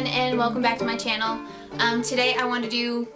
everyone, and welcome back to my channel. Today I want to do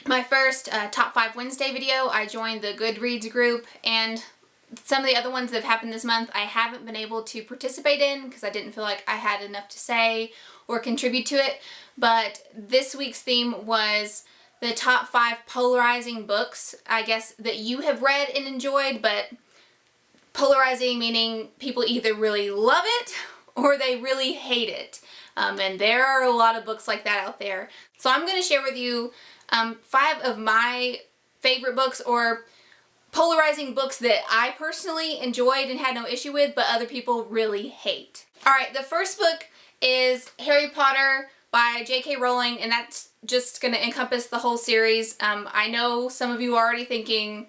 my first Top 5 Wednesday video. I joined the Goodreads group, and some of the other ones that have happened this month I haven't been able to participate in because I didn't feel like I had enough to say or contribute to it. But this week's theme was the top 5 polarizing books, I guess, that you have read and enjoyed, but polarizing meaning people either really love it or they really hate it. And there are a lot of books like that out there. So I'm going to share with you 5 of my favorite books, or polarizing books that I personally enjoyed and had no issue with, but other people really hate. Alright, the first book is Harry Potter by J.K. Rowling, and that's just going to encompass the whole series. I know some of you are already thinking,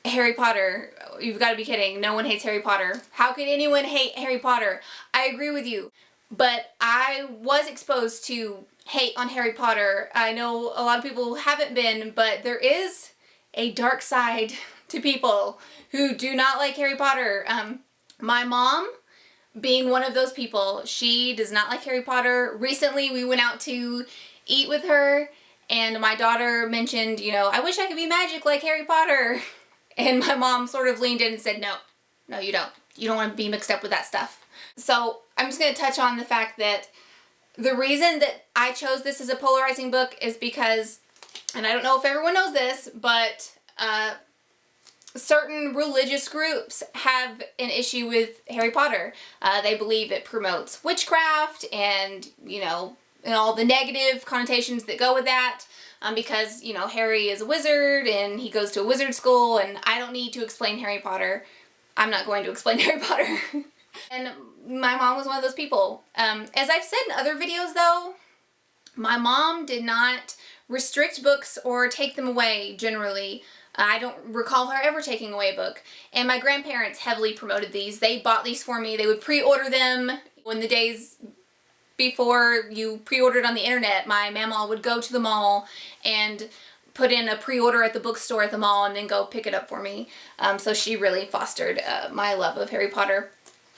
Harry Potter, you've got to be kidding. No one hates Harry Potter. How could anyone hate Harry Potter? I agree with you. But I was exposed to hate on Harry Potter. I know a lot of people haven't been, but there is a dark side to people who do not like Harry Potter. My mom, being one of those people, she does not like Harry Potter. Recently we went out to eat with her, and my daughter mentioned, I wish I could be magic like Harry Potter. And my mom sort of leaned in and said, no, you don't. You don't want to be mixed up with that stuff. So I'm just going to touch on the fact that the reason that I chose this as a polarizing book is because, and I don't know if everyone knows this, but certain religious groups have an issue with Harry Potter. They believe it promotes witchcraft and, and all the negative connotations that go with that. Because, Harry is a wizard and he goes to a wizard school, and I don't need to explain Harry Potter. I'm not going to explain Harry Potter. And my mom was one of those people. As I've said in other videos though, my mom did not restrict books or take them away generally. I don't recall her ever taking away a book. And my grandparents heavily promoted these. They bought these for me. They would pre-order them when the days before you pre-ordered on the internet. My mama would go to the mall and put in a pre-order at the bookstore at the mall and then go pick it up for me. So she really fostered my love of Harry Potter.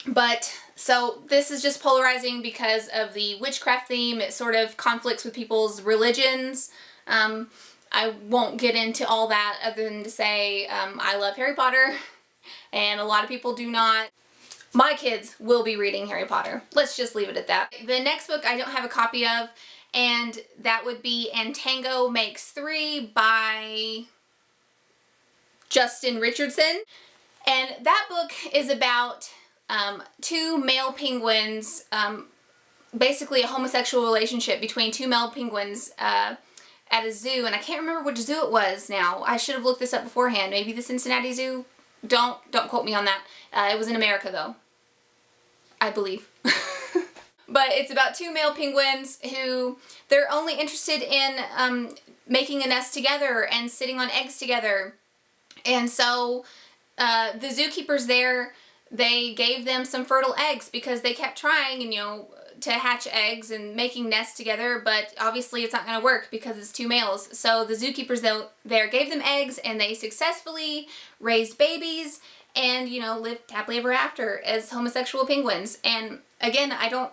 But, so this is just polarizing because of the witchcraft theme. It sort of conflicts with people's religions. I won't get into all that other than to say I love Harry Potter, and a lot of people do not. My kids will be reading Harry Potter. Let's just leave it at that. The next book I don't have a copy of, and that would be And Tango Makes Three by Justin Richardson. And that book is about 2 male penguins, basically a homosexual relationship between 2 male penguins at a zoo, and I can't remember which zoo it was now. I should have looked this up beforehand. Maybe the Cincinnati Zoo? Don't quote me on that. It was in America though, I believe. But it's about 2 male penguins who, they're only interested in making a nest together and sitting on eggs together. And so the zookeepers there, they gave them some fertile eggs because they kept trying, and to hatch eggs and making nests together, but obviously it's not going to work because it's 2 males. So the zookeepers there gave them eggs, and they successfully raised babies and, lived happily ever after as homosexual penguins. And again, I don't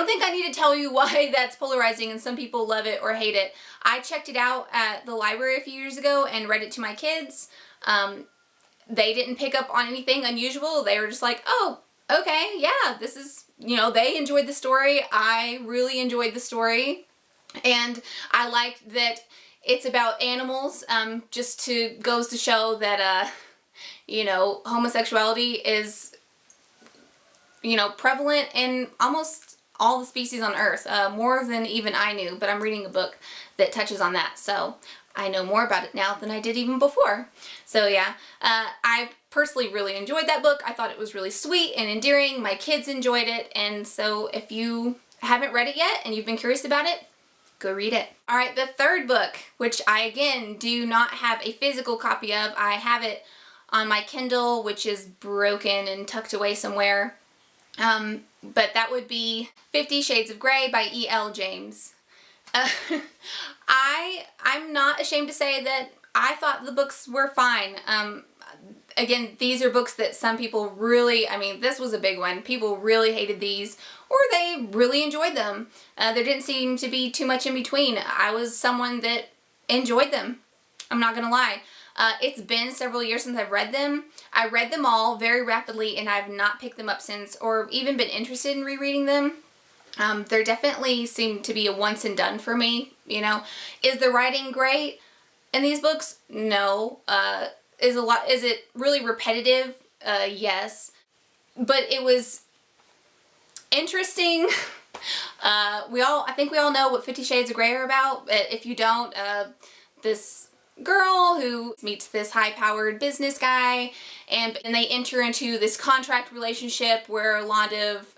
think I need to tell you why that's polarizing and some people love it or hate it. I checked it out at the library a few years ago and read it to my kids. They didn't pick up on anything unusual. They were just like, oh, okay, yeah, this is, they enjoyed the story. I really enjoyed the story. And I liked that it's about animals. Just goes to show that, homosexuality is, prevalent in almost all the species on Earth. More than even I knew, but I'm reading a book that touches on that. So I know more about it now than I did even before. So yeah, I personally really enjoyed that book. I thought it was really sweet and endearing. My kids enjoyed it, and so if you haven't read it yet and you've been curious about it, go read it. Alright, the third book, which I again do not have a physical copy of. I have it on my Kindle, which is broken and tucked away somewhere. But that would be 50 Shades of Grey by E.L. James. I'm not ashamed to say that I thought the books were fine. again, these are books that some people really, I mean, this was a big one. People really hated these, or they really enjoyed them. There didn't seem to be too much in between. I was someone that enjoyed them. I'm not gonna lie. It's been several years since I've read them. I read them all very rapidly, and I've not picked them up since, or even been interested in rereading them. There definitely seem to be a once and done for me, you know. Is the writing great in these books? No. Is it really repetitive? Yes. But it was interesting. I think we all know what 50 Shades of Grey are about. If you don't, this girl who meets this high-powered business guy, and they enter into this contract relationship where a lot of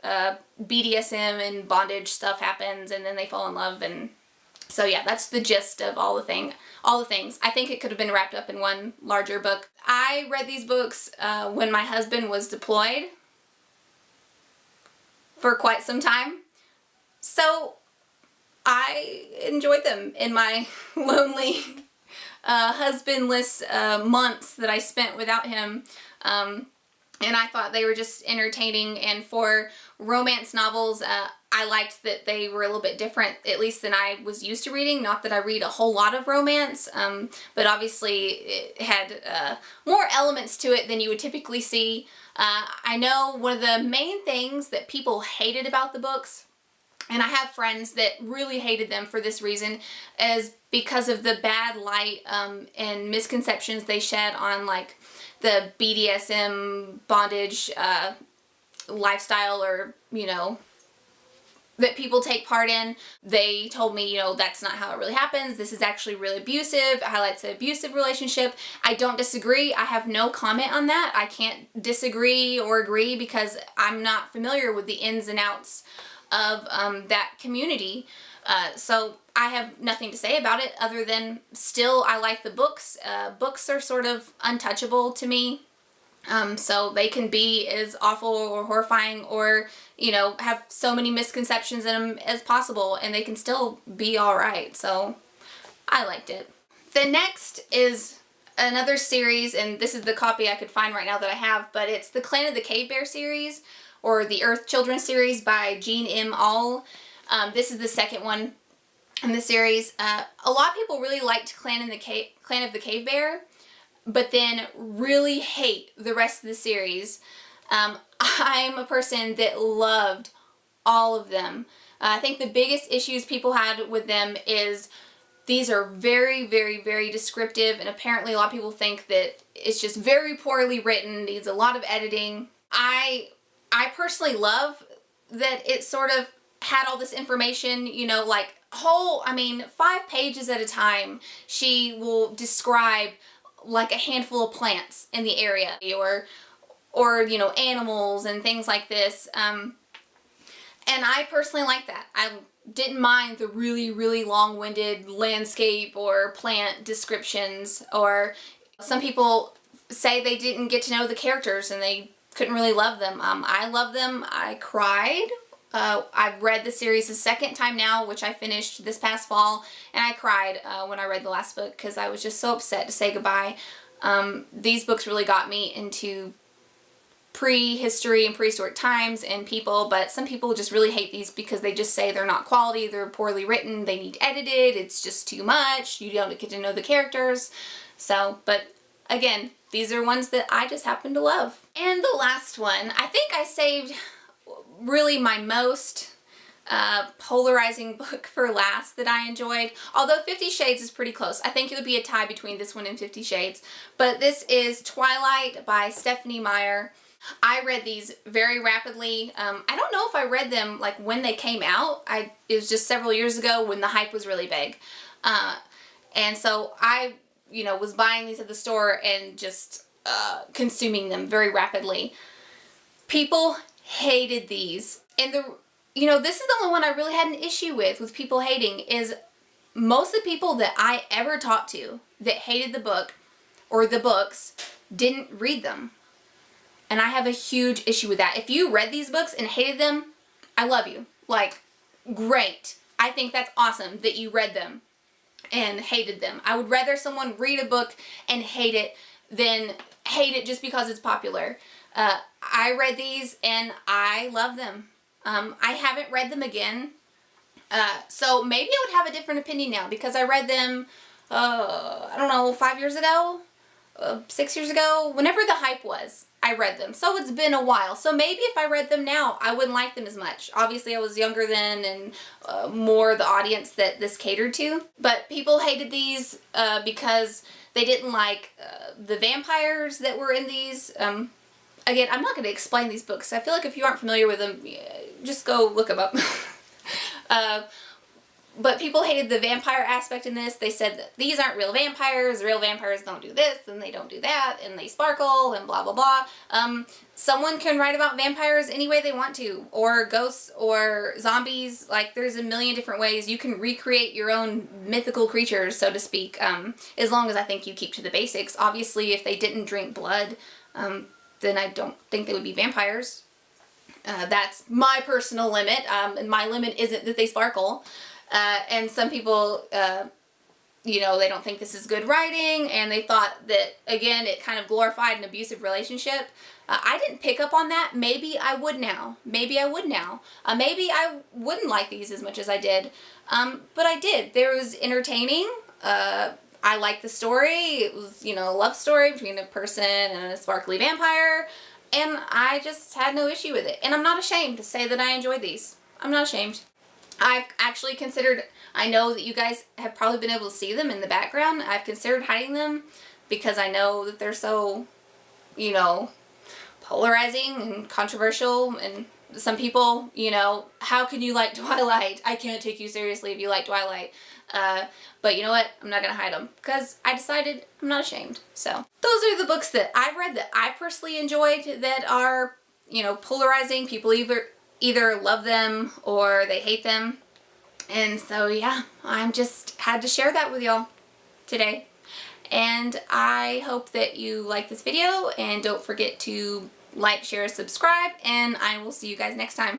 BDSM and bondage stuff happens, and then they fall in love. And so yeah, that's the gist of all the things. I think it could have been wrapped up in one larger book. I read these books when my husband was deployed for quite some time, so I enjoyed them in my lonely husbandless months that I spent without him, and I thought they were just entertaining. And for romance novels, I liked that they were a little bit different, at least than I was used to reading. Not that I read a whole lot of romance, but obviously it had more elements to it than you would typically see. I know one of the main things that people hated about the books, and I have friends that really hated them for this reason, is because of the bad light and misconceptions they shed on, like, the BDSM bondage lifestyle, or, you know, that people take part in. They told me, you know, that's not how it really happens. This is actually really abusive. It highlights an abusive relationship. I don't disagree. I have no comment on that. I can't disagree or agree because I'm not familiar with the ins and outs of that community. So I have nothing to say about it other than still I like the books. Books are sort of untouchable to me. So they can be as awful or horrifying, or, you know, have so many misconceptions in them as possible, and they can still be alright. So I liked it. The next is another series, and this is the copy I could find right now that I have, but it's the Clan of the Cave Bear series, or the Earth Children series by Jean M. Auel. This is the second one in the series. A lot of people really liked Clan of the Cave Bear, but then really hate the rest of the series. I'm a person that loved all of them. I think the biggest issues people had with them is these are very, very, very descriptive, and apparently a lot of people think that it's just very poorly written, needs a lot of editing. I personally love that it sort of had all this information, you know, like 5 pages at a time, she will describe like a handful of plants in the area, or you know, animals and things like this. And I personally like that. I didn't mind the really, really long-winded landscape or plant descriptions, or some people say they didn't get to know the characters and they couldn't really love them. I love them. I cried. I've read the series a second time now, which I finished this past fall, and I cried when I read the last book because I was just so upset to say goodbye. These books really got me into prehistory and prehistoric times and people, but some people just really hate these because they just say they're not quality, they're poorly written, they need edited, it's just too much, you don't get to know the characters. So, but again, these are ones that I just happen to love. And the last one, I think I saved really my most polarizing book for last that I enjoyed. Although 50 Shades is pretty close. I think it would be a tie between this one and 50 Shades. But this is Twilight by Stephenie Meyer. I read these very rapidly. I don't know if I read them like when they came out. It was just several years ago when the hype was really big. And so I, you know, was buying these at the store and just consuming them very rapidly. People hated these. And this is the only one I really had an issue with people hating, is most of the people that I ever talked to that hated the book or the books didn't read them. And I have a huge issue with that. If you read these books and hated them, I love you. Like, great. I think that's awesome that you read them and hated them. I would rather someone read a book and hate it than hate it just because it's popular. I read these and I love them. I haven't read them again. So maybe I would have a different opinion now because I read them, I don't know, 5 years ago, 6 years ago, whenever the hype was, I read them. So it's been a while. So maybe if I read them now, I wouldn't like them as much. Obviously I was younger then and more the audience that this catered to. But people hated these because they didn't like the vampires that were in these. Again, I'm not going to explain these books. I feel like if you aren't familiar with them, just go look them up. But people hated the vampire aspect in this. They said that these aren't real vampires don't do this, and they don't do that, and they sparkle, and blah, blah, blah. Someone can write about vampires any way they want to, or ghosts, or zombies. Like, there's a million different ways. You can recreate your own mythical creatures, so to speak, as long as I think you keep to the basics. Obviously, if they didn't drink blood, then I don't think they would be vampires. That's my personal limit, and my limit isn't that they sparkle. And some people, you know, they don't think this is good writing, and they thought that, again, it kind of glorified an abusive relationship. I didn't pick up on that. Maybe I would now. Maybe I would now. Maybe I wouldn't like these as much as I did. But I did. There was entertaining. I liked the story. It was, you know, a love story between a person and a sparkly vampire. And I just had no issue with it. And I'm not ashamed to say that I enjoyed these. I'm not ashamed. I've actually considered, I know that you guys have probably been able to see them in the background. I've considered hiding them because I know that they're so, you know, polarizing and controversial. And some people, you know, how can you like Twilight? I can't take you seriously if you like Twilight. But you know what? I'm not going to hide them because I decided I'm not ashamed. So those are the books that I've read that I personally enjoyed that are, you know, polarizing. People either love them or they hate them. And so yeah, I'm just had to share that with y'all today. And I hope that you like this video, and don't forget to like, share, subscribe, and I will see you guys next time.